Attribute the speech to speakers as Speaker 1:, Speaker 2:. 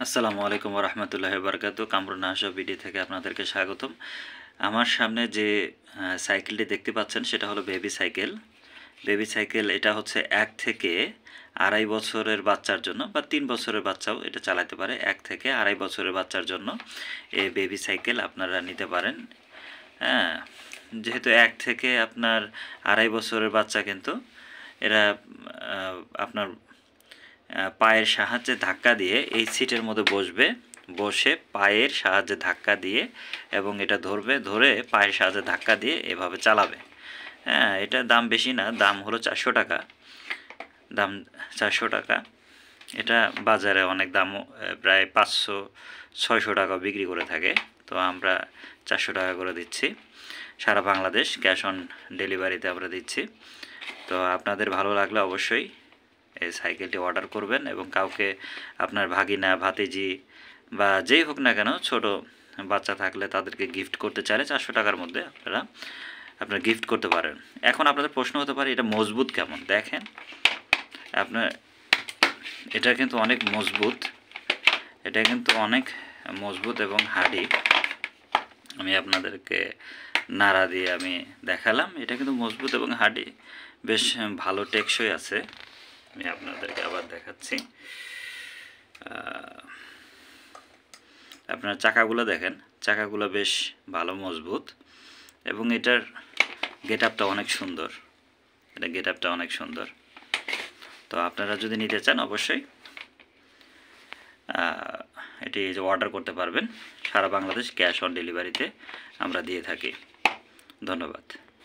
Speaker 1: আসসালামু আলাইকুম ওয়া রাহমাতুল্লাহি ওয়া বারাকাতুহু। কামরুন আহসাব বিডি থেকে আপনাদেরকে স্বাগতম। আমার সামনে যে সাইকেলটি দেখতে পাচ্ছেন সেটা হলো বেবি সাইকেল। বেবি সাইকেল এটা হচ্ছে ১ থেকে ২.৫ বছরের বাচ্চার জন্য বা ৩ বছরের বাচ্চাও এটা চালাতে পারে। ১ থেকে ২.৫ বছরের বাচ্চার জন্য এই বেবি সাইকেল আপনারা নিতে পারেন। হ্যাঁ? যেহেতু ১ থেকে আপনার ২.৫ বছরের বাচ্চা কিন্তু এরা আপনার পায়ের সাহায্যে ধাক্কা দিয়ে এই সিটের মধ্যে বসবে, বসে পায়ের সাহায্যে ধাক্কা দিয়ে এবং এটা ধরবে, ধরে পায়ের সাহায্যে ধাক্কা দিয়ে এভাবে চালাবে। হ্যাঁ, এটার দাম বেশি না, দাম হলো ৪০০ টাকা। দাম ৪০০ টাকা। এটা বাজারে অনেক দাম, প্রায় ৫০০-৬০০ টাকা বিক্রি করে থাকে। তো আমরা ৪০০ টাকা করে দিচ্ছি। সারা বাংলাদেশ ক্যাশ অন ডেলিভারিতে আমরা দিচ্ছি। তো আপনাদের ভালো লাগলে অবশ্যই এই সাইকেলটি অর্ডার করবেন এবং কাউকে আপনার ভাগিনা, ভাতিজি বা যেই হোক না কেন ছোট বাচ্চা থাকলে তাদেরকে গিফট করতে চাইলে ৪০০ টাকার মধ্যে আপনারা গিফট করতে পারেন। এখন আপনাদের প্রশ্ন হতে পারে এটা মজবুত কেমন? দেখেন, আপনার এটা কিন্তু অনেক মজবুত। এটা কিন্তু অনেক মজবুত এবং হার্ডি। আমি আপনাদেরকে নাড়া দিয়ে আমি দেখালাম। এটা কিন্তু মজবুত এবং হার্ডি, বেশ ভালো টেকসই আছে। আমি আপনাদেরকে আবার দেখাচ্ছি। আপনার চাকাগুলো দেখেন, চাকাগুলো বেশ ভালো মজবুত এবং এটার গেট আপটা অনেক সুন্দর। এটা গেট আপটা অনেক সুন্দর। তো আপনারা যদি নিতে চান অবশ্যই এটি অর্ডার করতে পারবেন। সারা বাংলাদেশ ক্যাশ অন ডেলিভারিতে আমরা দিয়ে থাকি। ধন্যবাদ।